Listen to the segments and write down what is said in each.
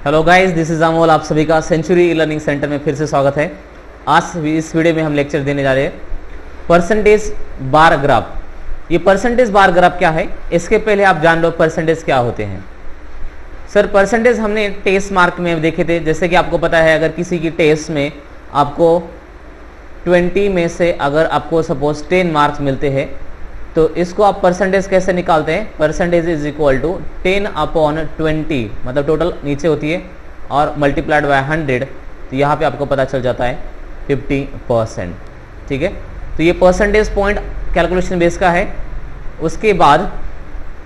Hello guys, this is Amol. आप सभी का सेंचुरी लर्निंग सेंटर में फिर से स्वागत है। आज इस वीडियो में हम लेक्चर देने जा रहे हैं परसेंटेज बार ग्राफ। ये परसेंटेज बार ग्राफ क्या है, इसके पहले आप जान लो परसेंटेज क्या होते हैं। सर, परसेंटेज हमने टेस्ट मार्क में देखे थे। जैसे कि आपको पता है, अगर किसी की टेस्ट में आपको 20 में से अगर आपको सपोज 10 मार्क्स मिलते हैं तो इसको आप परसेंटेज कैसे निकालते हैं। परसेंटेज इज इक्वल टू 10/20, मतलब टोटल नीचे होती है और मल्टीप्लाइड बाय 100, तो यहाँ पे आपको पता चल जाता है 50%। ठीक है, तो ये परसेंटेज पॉइंट कैलकुलेशन बेस का है। उसके बाद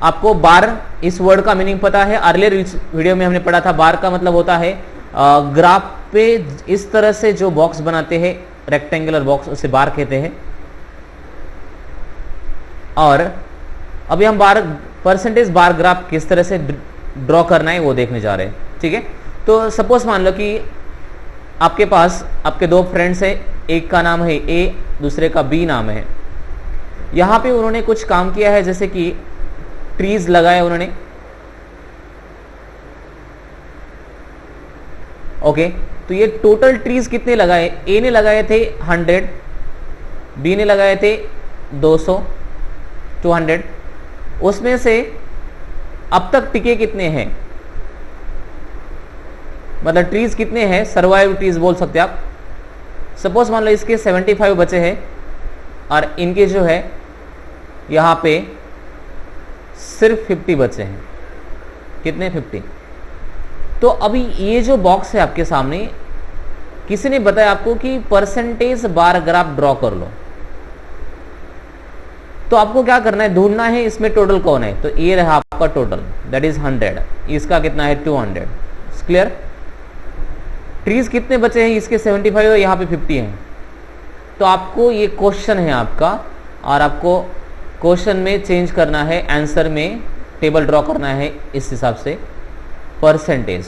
आपको बार, इस वर्ड का मीनिंग पता है। अर्लियर वीडियो में हमने पढ़ा था, बार का मतलब होता है ग्राफ पे इस तरह से जो बॉक्स बनाते हैं, रेक्टेंगुलर बॉक्स, उसे बार कहते हैं। और अभी हम परसेंटेज बार ग्राफ किस तरह से ड्रॉ करना है वो देखने जा रहे हैं। ठीक है, तो सपोज मान लो कि आपके पास आपके दो फ्रेंड्स हैं, एक का नाम है ए, दूसरे का बी नाम है। यहाँ पे उन्होंने कुछ काम किया है, जैसे कि ट्रीज लगाए उन्होंने। ओके, तो ये टोटल ट्रीज कितने लगाए? ए ने लगाए थे 100, बी ने लगाए थे 200, 200। उसमें से अब तक टिके कितने हैं, मतलब ट्रीज कितने हैं, सर्वाइव ट्रीज बोल सकते हैं आप। सपोज मान लो इसके 75 बचे हैं और इनके जो है यहाँ पे सिर्फ 50 बचे हैं। कितने? 50। तो अभी ये जो बॉक्स है आपके सामने, किसी ने बताया आपको कि परसेंटेज बार ग्राफ ड्रॉ कर लो। तो आपको क्या करना है, ढूंढना है इसमें टोटल कौन है। तो ये रहा आपका टोटल, दैट इज 100। इसका कितना है? 200। क्लियर? ट्रीज कितने बचे हैं? इसके 75 और यहाँ पे 50 हैं। तो आपको ये क्वेश्चन है आपका, और आपको क्वेश्चन में चेंज करना है, आंसर में टेबल ड्रॉ करना है इस हिसाब से परसेंटेज।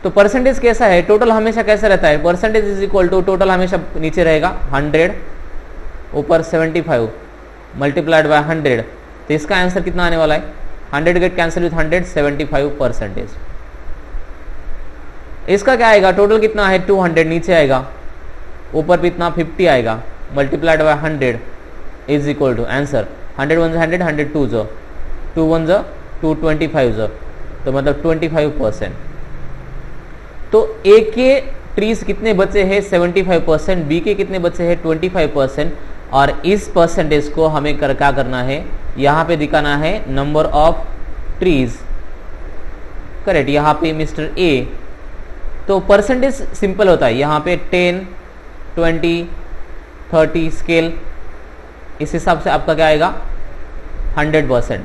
तो परसेंटेज कैसा है? टोटल हमेशा कैसा रहता है? Percentage is equal to, total हमेशा नीचे रहेगा 100 ऊपर 75 मल्टीप्लाइड बाय 100। तो इसका आंसर कितना आने वाला है? 100 गेट कैंसिल विथ 100, 75%। इसका क्या आएगा? टोटल कितना है? 200 नीचे आएगा, ऊपर भी इतना 50 आएगा, multiplied by 100 is equal to answer 100 1 100, 100 2 जो 2 1 जो 225 जो, तो मतलब 25%। तो ए के ट्रीज कितने बचे हैं? 75%। बी के कितने बचे हैं? 25%। और इस परसेंटेज को हमें क्या करना है, यहाँ पे दिखाना है नंबर ऑफ ट्रीज। करेक्ट, यहाँ पे मिस्टर ए। तो परसेंटेज सिंपल होता है, यहाँ पे 10, 20, 30 स्केल, इस हिसाब से आपका क्या आएगा? 100%।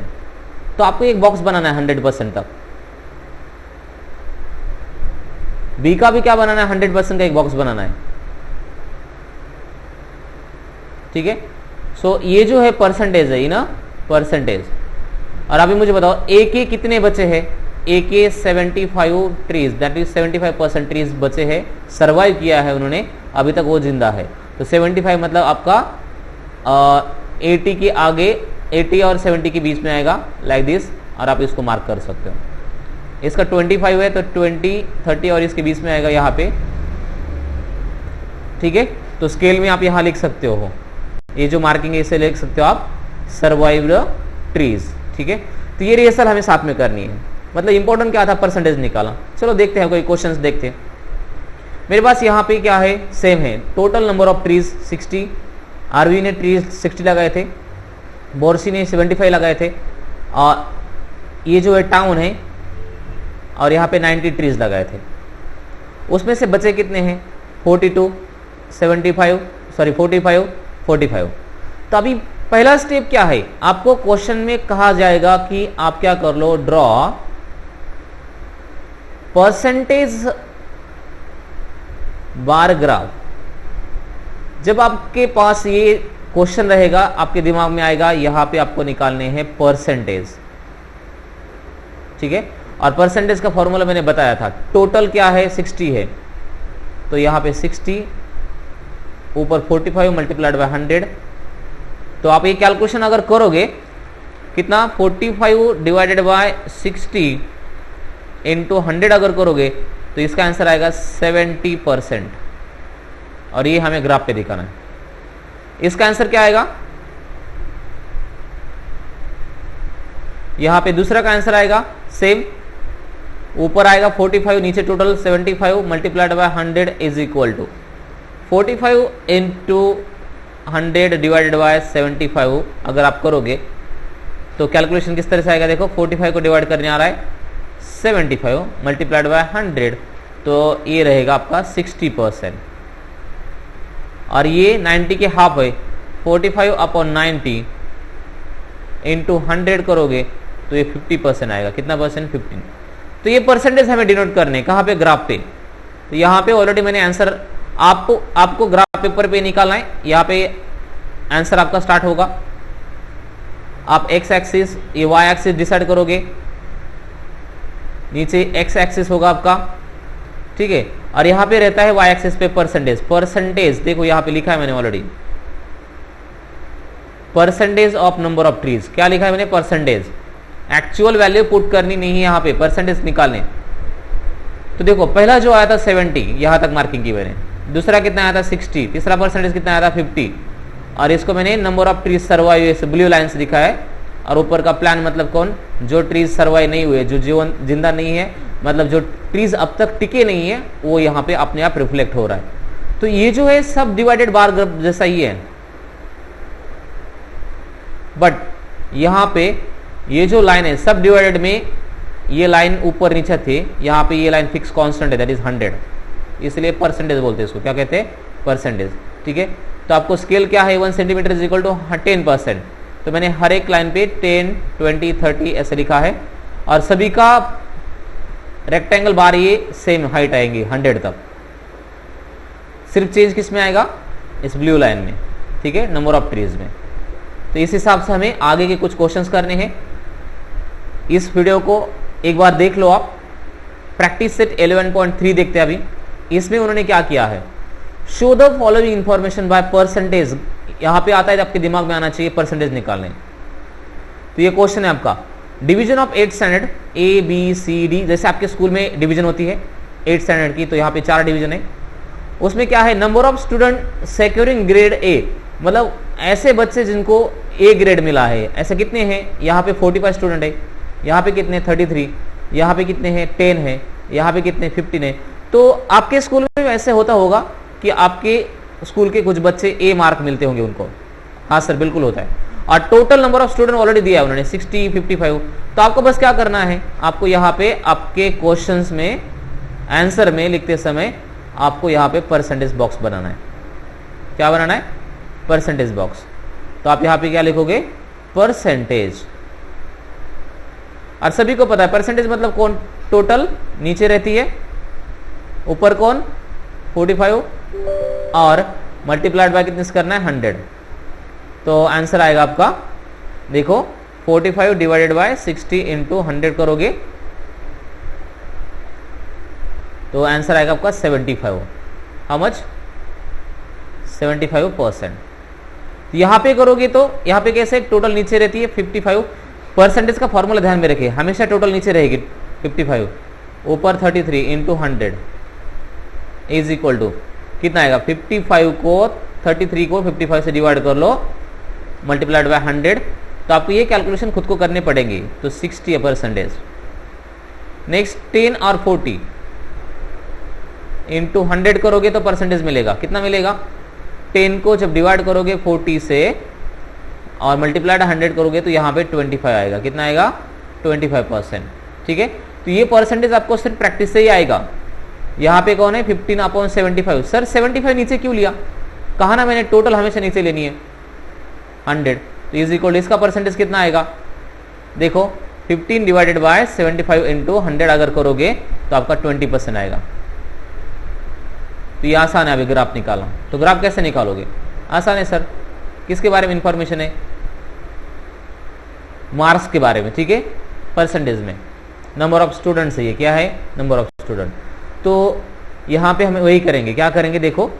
तो आपको एक बॉक्स बनाना है 100% तक। बी का भी क्या बनाना है? 100% का एक बॉक्स बनाना है। ठीक है, सो ये जो है परसेंटेज है ना, परसेंटेज। और अभी मुझे बताओ ए के कितने बचे हैं? ए के 75 ट्रीज, दैट इज 75% ट्रीज बचे हैं, सर्वाइव किया है उन्होंने, अभी तक वो जिंदा है। तो 75 मतलब आपका 80 के आगे, 80 और 70 के बीच में आएगा, लाइक दिस। और आप इसको मार्क कर सकते हो। इसका 25 है तो 20, 30 और इसके बीच में आएगा यहाँ पे। ठीक है, तो स्केल में आप यहाँ लिख सकते हो, ये जो मार्किंग है इसे लिख सकते हो आप, सर्वाइव्ड ट्रीज। ठीक है, तो ये रिहर्सल हमें साथ में करनी है। मतलब इंपॉर्टेंट क्या था? परसेंटेज निकाला। चलो देखते हैं, कोई क्वेश्चंस देखते हैं। मेरे पास यहाँ पे क्या है? सेम है, total number of trees 60। Aarvi ने ट्रीज 60 लगाए थे, बोरसी ने 75 लगाए थे, और ये जो है टाउन है, और यहाँ पे 90 ट्रीज लगाए थे। उसमें से बचे कितने हैं? 42, 75, सॉरी 45, 45। तो अभी पहला स्टेप क्या है? आपको क्वेश्चन में कहा जाएगा कि आप क्या कर लो, ड्रॉ परसेंटेज बार ग्राफ। जब आपके पास ये क्वेश्चन रहेगा, आपके दिमाग में आएगा, यहां पे आपको निकालने हैं परसेंटेज। ठीक है, और परसेंटेज का फॉर्मूला मैंने बताया था, टोटल क्या है? 60 है, तो यहाँ पे 60 ऊपर 45 मल्टीप्लाइड बाय 100। तो आप ये कैलकुलेशन अगर करोगे कितना 45 डिवाइडेड बाय 60 इंटू 100 अगर करोगे तो इसका आंसर आएगा 70%। और ये हमें ग्राफ पे दिखाना है। इसका आंसर क्या आएगा? यहां पे दूसरा का आंसर आएगा सेम, ऊपर आएगा 45, नीचे total 75 multiplied by 100 is equal to 45 into 100 divided by 75 अगर आप करोगे तो कैलकुलेशन किस तरह से आएगा? देखो 45 को डिवाइड करने आ रहा है 75 मल्टीप्लाइड बाय 100, तो ये रहेगा आपका 60%। और ये 90 के हाफ है, 45 अपॉन 90 इंटू 100 करोगे तो ये 50% आएगा। कितना परसेंट? 15। तो ये परसेंटेज हमें डिनोट करने, कहाँ पे? ग्राफ पे। तो यहाँ पे ऑलरेडी मैंने आंसर आपको ग्राफ पेपर पे निकालना है। यहाँ पे आंसर आपका स्टार्ट होगा। आप एक्स एक्सिस, ये वाई एक्सिस डिसाइड करोगे, नीचे एक्स एक्सिस होगा आपका, ठीक है। और यहाँ पे रहता है वाई एक्सिस पे परसेंटेज। देखो यहाँ पे लिखा है मैंने already, percentage of number of trees. क्या लिखा है मैंने? परसेंटेज। एक्चुअल वैल्यू पुट करनी नहीं है यहाँ पे, परसेंटेज निकालने। तो देखो पहला जो आया था 70, यहां तक मार्किंग की मैंने। दूसरा कितना आया था? 60। तीसरा परसेंटेज कितना आया था? 50। और इसको मैंने number of trees survive blue line से लिखा है। और ऊपर का प्लान मतलब कौन? जो ट्रीज सर्वाइव नहीं हुए, जो जीवन जिंदा नहीं है, मतलब जो ट्रीज अब तक टिके नहीं है, वो यहाँ पे अपने आप रिफ्लेक्ट हो रहा है। तो ये जो है सब डिवाइडेड बार ग्राफ जैसा ही है, बट यहाँ पे ये जो लाइन है सब डिवाइडेड में, ये लाइन ऊपर नीचे थे, यहाँ पे ये लाइन फिक्स कांस्टेंट है, दैट इज 100, इसलिए परसेंटेज बोलते हैं इसको। क्या कहते हैं? परसेंटेज, ठीक है। तो आपको स्केल क्या है? 1 सेंटीमीटर इज इक्वल टू 10%। तो मैंने हर एक लाइन पे 10, 20, 30 ऐसे लिखा है। और सभी का रेक्टेंगल बार ये सेम हाइट आएंगी 100 तक। सिर्फ चेंज किस में आएगा? इस ब्लू लाइन में, ठीक है, नंबर ऑफ ट्रीज में। तो इस हिसाब से हमें आगे के कुछ क्वेश्चंस करने हैं। इस वीडियो को एक बार देख लो आप। प्रैक्टिस सेट 11.3 देखते हैं अभी। इसमें उन्होंने क्या किया है? Show the following information by percentage. यहां पे आता है, आपके दिमाग में आना चाहिए परसेंटेज निकालने। तो ये क्वेश्चन है आपका, division of 8 standard a b c d. जैसे आपके स्कूल में डिवीजन होती है 8 स्टैंडर्ड की, तो यहाँ पे 4 डिवीजन है। उसमें क्या है? Number of student securing grade A, मतलब ऐसे बच्चे जिनको ए ग्रेड मिला है, ऐसे कितने हैं? यहाँ पे 45 स्टूडेंट है, यहाँ पे कितने? 33, यहाँ पे कितने हैं? 10 है, यहाँ पे कितने? 15 है। तो आपके स्कूल में ऐसे होता होगा कि आपके स्कूल के कुछ बच्चे ए मार्क मिलते होंगे उनको। हाँ सर, बिल्कुल होता है। और total number of student already दिया है उन्होंने 60, 55। तो आपको बस क्या करना है? आपको यहाँ पे आपके क्वेश्चंस में आंसर में लिखते समय आपको यहाँ पे परसेंटेज बॉक्स बनाना है। क्या बनाना है? Percentage box. तो आप यहाँ पे क्या लिखोगे? परसेंटेज। और सभी को पता है परसेंटेज मतलब कौन? टोटल नीचे रहती है, ऊपर कौन? 45, और मल्टीप्लाइड बाय कितने से करना है? 100। तो आंसर आएगा आपका, देखो 45 डिवाइडेड बाय 60 इंटू 100 करोगे तो आंसर आएगा आपका 75। How much? 75%। यहां पे करोगे तो यहाँ पे कैसे? टोटल नीचे रहती है 55। परसेंटेज का फॉर्मूला ध्यान में रखिए, हमेशा टोटल नीचे रहेगी 55, ऊपर 33 इंटू 100 इज इक्वल टू कितना आएगा? 55 को 33 को 55 से डिवाइड कर लो मल्टीप्लाइड बाय 100। तो आपको ये कैलकुलेशन खुद को करने पड़ेंगे। तो 60 परसेंटेज। नेक्स्ट 10 और 40 इंटू 100 करोगे तो परसेंटेज मिलेगा। कितना मिलेगा? 10 को जब डिवाइड करोगे 40 से और मल्टीप्लाइड 100 करोगे तो यहाँ पे 25 आएगा। कितना आएगा? 25%, ठीक है। तो ये परसेंटेज आपको सिर्फ प्रैक्टिस से ही आएगा। यहाँ पे कौन है? 15/75। सर 75 नीचे क्यों लिया? कहा ना मैंने, टोटल हमेशा नीचे लेनी है 100। तो इज इक्वल, इसका परसेंटेज कितना आएगा? देखो 15 डिवाइडेड बाय 75 इंटू 100 अगर करोगे तो आपका 20% आएगा। तो ये आसान है अभी ग्राफ निकालना। तो ग्राफ कैसे निकालोगे? आसान है सर। किसके बारे में इंफॉर्मेशन है? मार्क्स के बारे में, ठीक है। परसेंटेज में नंबर ऑफ स्टूडेंट्स है, ये क्या है? Number of student. तो यहां पे हमें वही करेंगे। क्या करेंगे? देखो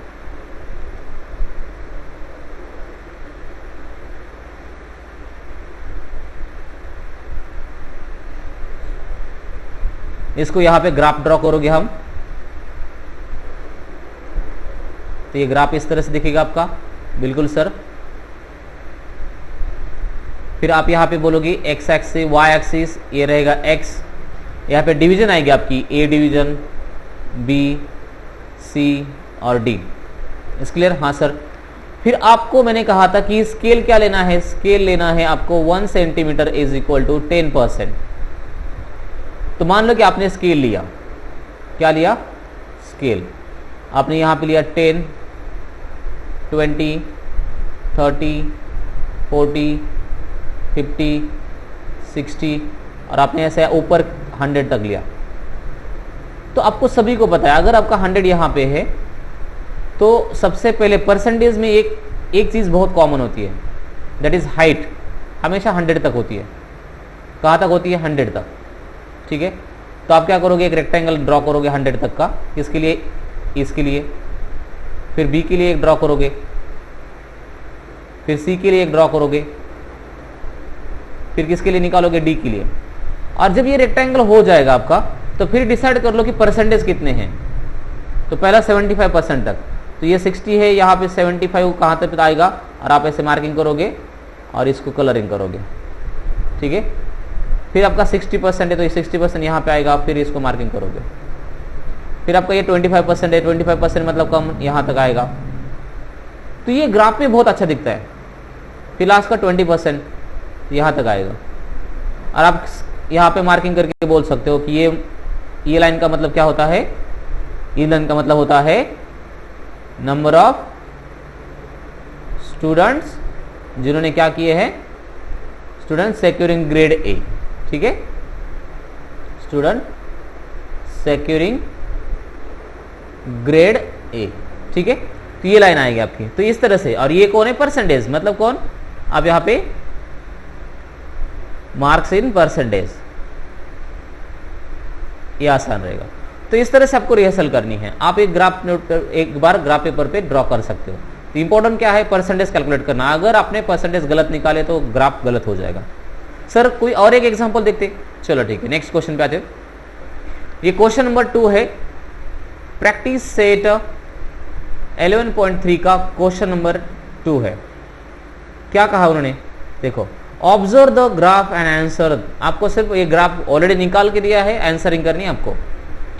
इसको यहाँ पे ग्राफ ड्रॉ करोगे हम, तो ये ग्राफ इस तरह से दिखेगा आपका, बिल्कुल सर। फिर आप यहाँ पे बोलोगे एक्स एक्सिस, वाई एक्सिस ये रहेगा एक्स, यहाँ पे डिवीजन आएगी आपकी ए डिवीजन, बी, सी और डी। इस क्लियर? हाँ सर। फिर आपको मैंने कहा था कि स्केल क्या लेना है, स्केल लेना है आपको 1 सेंटीमीटर इज इक्वल टू 10%। तो मान लो कि आपने स्केल लिया, क्या लिया? स्केल। आपने यहाँ पे लिया 10, 20, 30, 40, 50, 60 और आपने ऐसे ऊपर 100 तक लिया। तो आपको सभी को पता है अगर आपका 100 यहाँ पे है तो सबसे पहले परसेंटेज में एक चीज़ बहुत कॉमन होती है, दैट इज़ हाइट हमेशा 100 तक होती है। कहाँ तक होती है? 100 तक। ठीक है, तो आप क्या करोगे, एक रेक्टेंगल ड्रॉ करोगे 100 तक का, किसके लिए? इसके लिए। फिर बी के लिए एक ड्रॉ करोगे, फिर सी के लिए एक ड्रॉ करोगे, फिर किसके लिए निकालोगे? डी के लिए। और जब ये रेक्टेंगल हो जाएगा आपका तो फिर डिसाइड कर लो कि परसेंटेज कितने हैं। तो पहला 75% तक, तो ये 60 है, यहाँ पे 75 कहाँ तक आएगा और आप ऐसे मार्किंग करोगे और इसको कलरिंग करोगे। ठीक है, फिर आपका 60% है तो ये 60% यहाँ पे आएगा, फिर इसको मार्किंग करोगे। फिर आपका ये 25% है, 25% मतलब कम यहाँ तक आएगा। तो ये ग्राफ में बहुत अच्छा दिखता है। फिर लास्ट का 20% यहाँ तक आएगा और आप यहाँ पे मार्किंग करके बोल सकते हो कि ये लाइन का मतलब क्या होता है? ये लाइन का मतलब होता है नंबर ऑफ स्टूडेंट्स जिन्होंने क्या किए हैं? Student securing grade A. ठीक है, स्टूडेंट सेक्यूरिंग ग्रेड ए। ठीक है, तो ये लाइन आएगी आपकी। तो इस तरह से, और ये कौन है? परसेंटेज, मतलब कौन? आप यहाँ पे मार्क्स इन परसेंटेज, ये आसान रहेगा। तो इस तरह से आपको रिहर्सल करनी है। आप एक ग्राफ नोट कर, एक बार ग्राफ पेपर पे ड्रॉ कर सकते हो। तो इंपॉर्टेंट क्या है? परसेंटेज कैलकुलेट करना। अगर आपने परसेंटेज गलत निकाले तो ग्राफ गलत हो जाएगा। सर कोई और एक एग्जांपल देखते? चलो ठीक है, नेक्स्ट क्वेश्चन पे आते हो। ये क्वेश्चन नंबर 2 है, प्रैक्टिस सेट 11.3 का क्वेश्चन नंबर 2 है। क्या कहा उन्होंने? देखो, observe the graph and answer. आपको सिर्फ ये ग्राफ ऑलरेडी निकाल के दिया है, आंसरिंग करनी है आपको।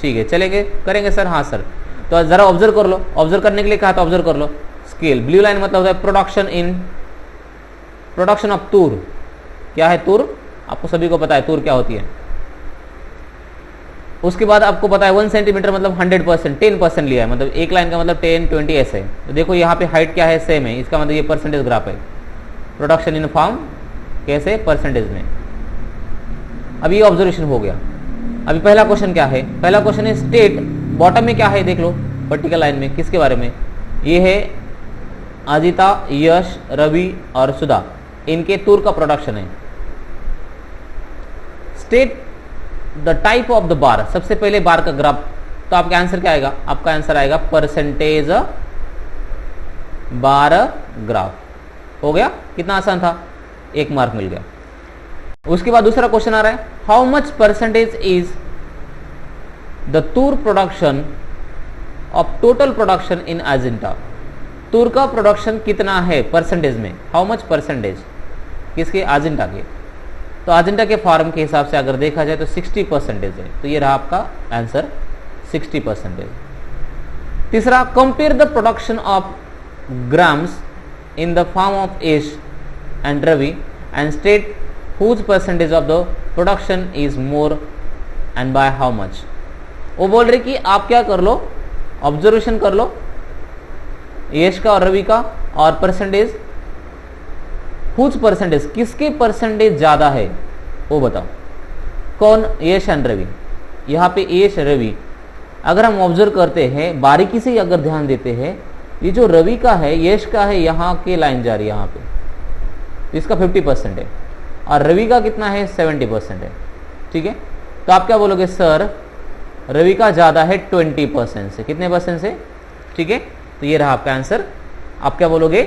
ठीक है, चलेंगे, करेंगे सर? हाँ सर। तो जरा ऑब्जर्व कर लो। ऑब्जर्व करने के लिए कहा था, ऑब्जर्व कर लो। स्केल, ब्लू लाइन मतलब होता है प्रोडक्शन ऑफ तूर। क्या है तूर? आपको सभी को पता है तूर क्या होती है। उसके बाद आपको पता है 1 सेंटीमीटर मतलब 100%, 10% लिया है, मतलब एक लाइन का मतलब 10, 20 ऐसे है। तो देखो यहाँ पे हाइट क्या है? सेम है, इसका मतलब ये परसेंटेज ग्राफ है। प्रोडक्शन इन फॉर्म कैसे? परसेंटेज में। अभी ये ऑब्जर्वेशन हो गया। अभी पहला क्वेश्चन क्या है? पहला क्वेश्चन है स्टेट, बॉटम में क्या है देख लो, वर्टिकल लाइन में किसके बारे में? ये है अजिता, यश, रवि और सुधा, इनके तूर का प्रोडक्शन है। State the type of the bar, सबसे पहले बार का ग्राफ। तो आपका आंसर क्या आएगा? आपका आंसर आएगा परसेंटेज बार ग्राफ। हो गया? कितना आसान था, 1 मार्क मिल गया। उसके बाद दूसरा क्वेश्चन आ रहा है, how much percentage is the tur production of total production in Ajintha. तूर का प्रोडक्शन कितना है परसेंटेज में? हाउ मच परसेंटेज किसके? अजिंठा के। तो अजिंठा के फॉर्म के हिसाब से अगर देखा जाए तो 60% है। तो ये रहा आपका आंसर 60%। तीसरा, compare the production of grams in the form of Ash and Ravi and state whose percentage of the production is more and by how much। वो बोल रहे कि आप क्या कर लो, ऑब्जर्वेशन कर लो यश का और रवि का, और परसेंटेज, whose परसेंटेज, किसके परसेंटेज ज्यादा है वो बताओ। कौन? यश एंड रवि। यहाँ पे यश रवि अगर हम ऑब्जर्व करते हैं, बारीकी से अगर ध्यान देते हैं, ये जो रवि का है, यश का है, यहाँ के लाइन जा रही है यहाँ पे, इसका 50% है और रवि का कितना है? 70% है। ठीक है, तो आप क्या बोलोगे? सर रवि का ज्यादा है 20% से। कितने परसेंट से? ठीक है, तो ये रहा आपका आंसर। आप क्या बोलोगे?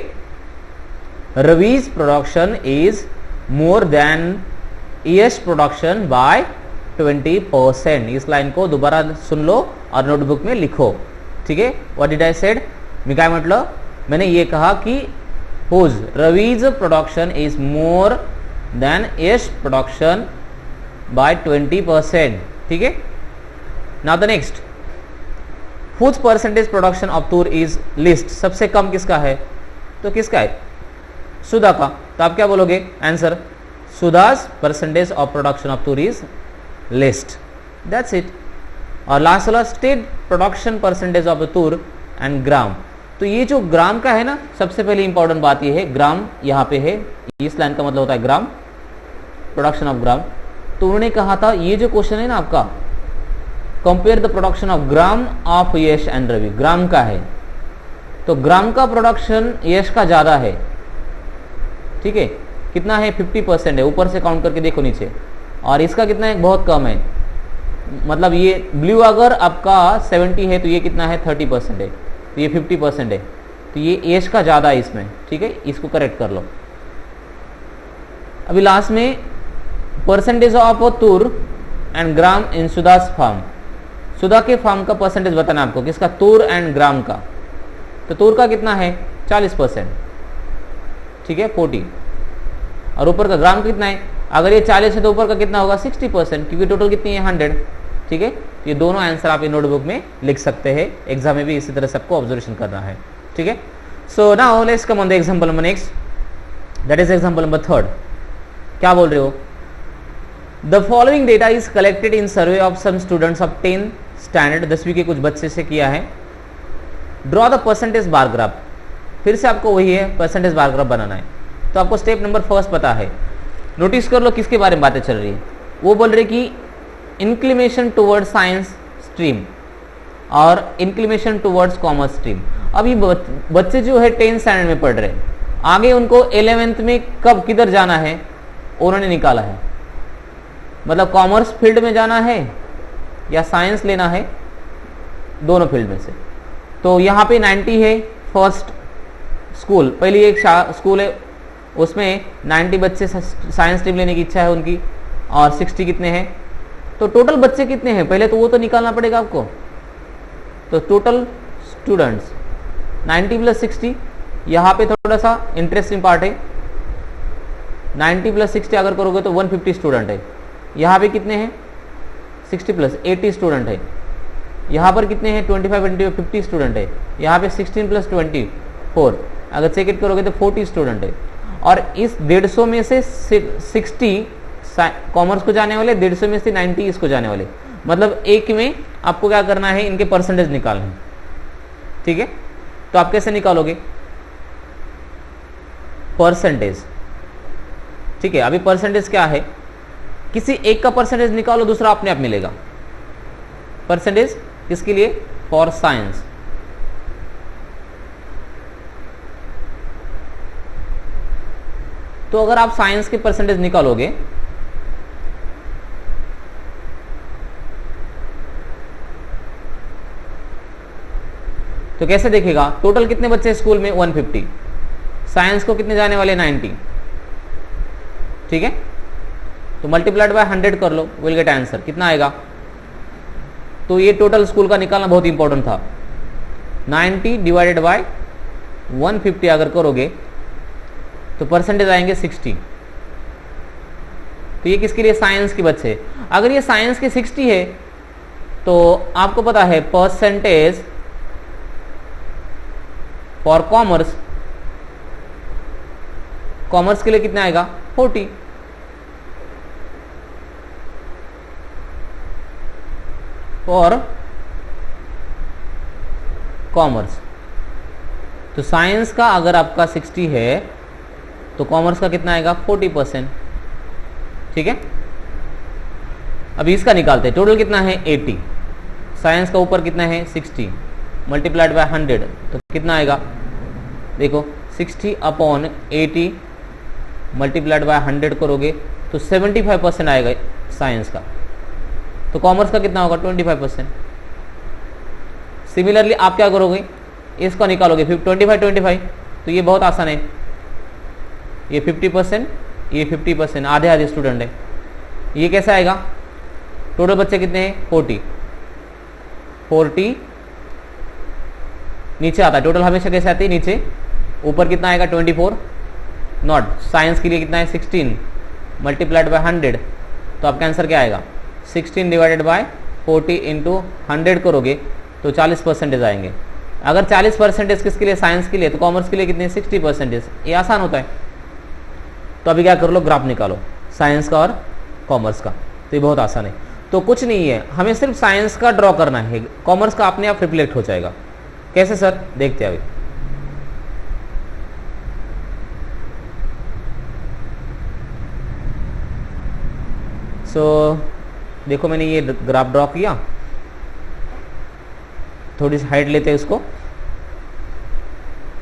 Ravi's production is more than Yash production by 20%। इस लाइन को दोबारा सुन लो और नोटबुक में लिखो, ठीक है। व्हाट डिड आई सेड, मी काय म्हटलं, मैंने ये कहा कि whose Ravi's production is more than Yash production by 20%, ठीक है। Now the next, whose percentage production of tur is least, सबसे कम किसका है, तो किसका है, सुधा का। तो आप क्या बोलोगे answer, Sudha's percentage of production of tur is least, that's it. और लास्ट वाला, state production percentage of tur and gram. तो ये जो ग्राम का है ना, सबसे पहले इंपॉर्टेंट बात ये है, ग्राम यहाँ पे है, इस लाइन का मतलब होता है ग्राम, प्रोडक्शन ऑफ ग्राम। तो उन्होंने कहा था ये जो क्वेश्चन है ना आपका, compare the production of gram of Yash and Ravi, gram का है, तो ग्राम का प्रोडक्शन यश का ज्यादा है, ठीक है। कितना है, 50% है, ऊपर से काउंट करके देखो नीचे। और इसका कितना है, बहुत कम है, मतलब ये ब्लू अगर आपका 70 है तो ये कितना है, 30% है, तो ये 50% है, तो ये यश का ज्यादा है इसमें, ठीक है। इसको करेक्ट कर लो। अभी लास्ट में percentage of tur and gram in Sudha's farm, Sudha के फार्म का परसेंटेज बताना आपको, किसका, तूर एंड ग्राम का। तो तूर का कितना है, 40%, ठीक है, 40, और ऊपर का ग्राम कितना है, अगर ये 40 है तो ऊपर का कितना होगा, 60%, क्योंकि टोटल कितनी है, 100, ठीक है। ये दोनों आंसर आप नोटबुक में लिख सकते हैं, एग्जाम में भी इसी तरह सबको ऑब्जर्वेशन करना है, ठीक है। So now let's come on the example number next, that is example number 3। क्या बोल रहे हो, the following data is collected in survey of some students of 10 standard, 10वीं के कुछ बच्चे से किया है। Draw the percentage bar graph, फिर से आपको वही है, परसेंटेज बार ग्राफ बनाना है। तो आपको स्टेप नंबर फर्स्ट पता है, नोटिस कर लो किसके बारे में बातें चल रही है। वो बोल रहे कि इंक्लिनेशन टुवर्ड्स साइंस स्ट्रीम और इंक्लिनेशन टुवर्ड्स कॉमर्स स्ट्रीम। अभी बच्चे जो है 10 स्टैंडर्ड में पढ़ रहे हैं, आगे उनको 11th में कब किधर जाना है उन्होंने निकाला है, मतलब कॉमर्स फील्ड में जाना है या साइंस लेना है, दोनों फील्ड में से। तो यहाँ पे 90 है, फर्स्ट स्कूल, पहली एक स्कूल है, उसमें 90 बच्चे साइंस स्ट्रीम लेने की इच्छा है उनकी, और 60 कितने हैं, तो टोटल बच्चे कितने हैं पहले तो वो तो निकालना पड़ेगा आपको। तो टोटल स्टूडेंट्स 90 + 60, यहाँ पे थोड़ा सा इंटरेस्टिंग पार्ट है, 90 + 60 अगर करोगे तो 150 स्टूडेंट है। यहाँ पे कितने हैं, 60 + 80 स्टूडेंट है। यहाँ पर कितने हैं, 25 × 50 स्टूडेंट है। यहाँ पे 16 + 24, अगर चेक करोगे तो 40 स्टूडेंट है। और इस 150 में से 60 कॉमर्स को जाने वाले, 150 में से 90 इसको जाने वाले, मतलब एक में आपको क्या करना है, इनके परसेंटेज निकालना है, ठीक है। तो आप कैसे निकालोगे, परसेंटेज, ठीक है। अभी परसेंटेज क्या है, किसी एक का परसेंटेज निकालो, दूसरा अपने आप मिलेगा। परसेंटेज किसके लिए, फॉर साइंस। तो अगर आप साइंस के परसेंटेज निकालोगे तो कैसे देखेगा, टोटल कितने बच्चे स्कूल में, 150, साइंस को कितने जाने वाले, 90, ठीक है। तो मल्टीप्लाइड बाय 100 कर लो, विल गेट आंसर, कितना आएगा। तो ये टोटल स्कूल का निकालना बहुत इंपॉर्टेंट था। 90 डिवाइडेड बाय 150 अगर करोगे तो परसेंटेज आएंगे 60। तो ये किसके लिए, साइंस के बच्चे। अगर ये साइंस के 60 है तो आपको पता है परसेंटेज फॉर कॉमर्स, कॉमर्स के लिए कितना आएगा, 40। फॉर कॉमर्स, तो साइंस का अगर आपका 60 है तो कॉमर्स का कितना आएगा, 40%, ठीक है। अभी इसका निकालते हैं, टोटल कितना है, 80, साइंस का ऊपर कितना है, 60 मल्टीप्लाइड बाय 100, तो कितना आएगा, देखो 60/80 मल्टीप्लाइड बाय 100 करोगे तो 75% आएगा साइंस का। तो कॉमर्स का कितना होगा, 25%। सिमिलरली आप क्या करोगे, इसका निकालोगे 25, तो ये बहुत आसान है, ये 50%, ये 50%, आधे आधे स्टूडेंट है। ये कैसे आएगा, टोटल बच्चे कितने हैं 40 नीचे आता है, टोटल हमेशा कैसे आती है नीचे, ऊपर कितना आएगा 24 नॉट, साइंस के लिए कितना है 16 मल्टीप्लाइड बाय 100, तो आपका आंसर क्या आएगा 16 डिवाइडेड बाय 40 इंटू 100 करोगे तो 40% आएंगे। अगर 40% किसके लिए, साइंस के लिए, तो कॉमर्स के लिए कितने 60%। ये आसान होता है। तो अभी क्या कर लो, ग्राफ निकालो साइंस का और कॉमर्स का, तो ये बहुत आसान है। तो कुछ नहीं है, हमें सिर्फ साइंस का ड्रॉ करना है, कॉमर्स का अपने आप रिफ्लेक्ट हो जाएगा। कैसे सर, देखते हैं अभी। देखो मैंने ये ग्राफ ड्रॉ किया, थोड़ी सी हाइट लेते हैं उसको,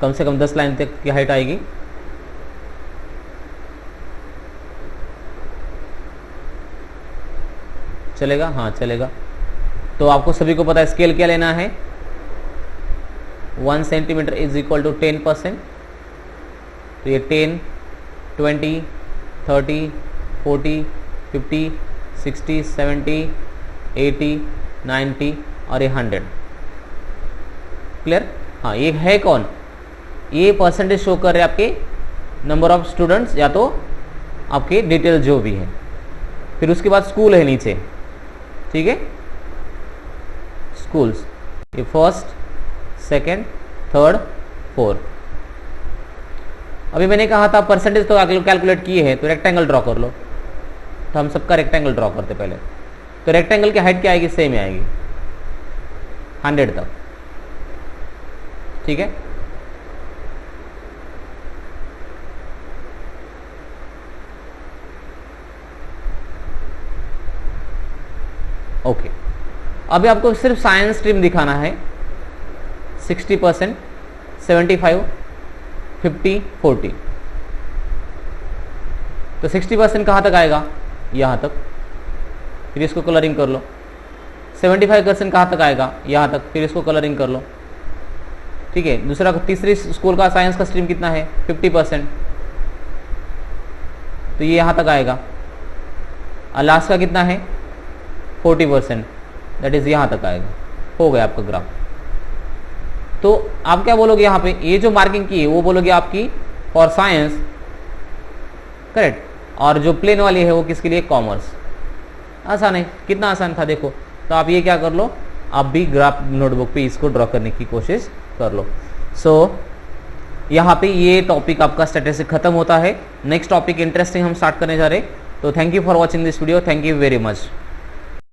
कम से कम 10 लाइन तक की हाइट आएगी। चलेगा, हाँ चलेगा। तो आपको सभी को पता है स्केल क्या लेना है, 1 सेंटीमीटर इज इक्वल टू 10%। तो ये 10, 20, 30, 40, 50, 60, 70, 80, 90 और ये 100। क्लियर? हाँ, ये है कौन, ये परसेंटेज शो कर रहे हैं आपके नंबर ऑफ स्टूडेंट्स या तो आपके डिटेल जो भी है। फिर उसके बाद स्कूल है नीचे, ठीक है, स्कूल्स, ये फर्स्ट, सेकंड, थर्ड, फोर्थ। अभी मैंने कहा था परसेंटेज तो कैलकुलेट किए हैं, तो रेक्टेंगल ड्रॉ कर लो। तो हम सबका रेक्टेंगल ड्रॉ करते पहले। तो रेक्टेंगल की हाइट क्या आएगी, सेम आएगी 100 तक, ठीक है। ओके, अभी आपको सिर्फ साइंस स्ट्रीम दिखाना है। 60%, 75, 50, 40। तो 60% कहाँ तक आएगा, यहाँ तक, फिर इसको कलरिंग कर लो। 75% कहाँ तक आएगा, यहाँ तक, फिर इसको कलरिंग कर लो, ठीक है। दूसरा, तीसरी स्कूल का साइंस का स्ट्रीम कितना है 50%, तो ये यहाँ तक आएगा। और लास्ट का कितना है 40%, दैट इज यहाँ तक आएगा। हो गया आपका ग्राफ। तो आप क्या बोलोगे यहाँ पे, ये जो मार्किंग की है वो बोलोगे आपकी फॉर साइंस, करेक्ट, और जो प्लेन वाली है वो किसके लिए, कॉमर्स। आसान है, कितना आसान था देखो। तो आप ये क्या कर लो, आप भी ग्राफ नोटबुक पे इसको ड्रॉ करने की कोशिश कर लो। यहाँ पे ये टॉपिक आपका स्टैटिस्टिक्स खत्म होता है। नेक्स्ट टॉपिक इंटरेस्टिंग हम स्टार्ट करने जा रहे हैं। तो thank you for watching this video, thank you very much.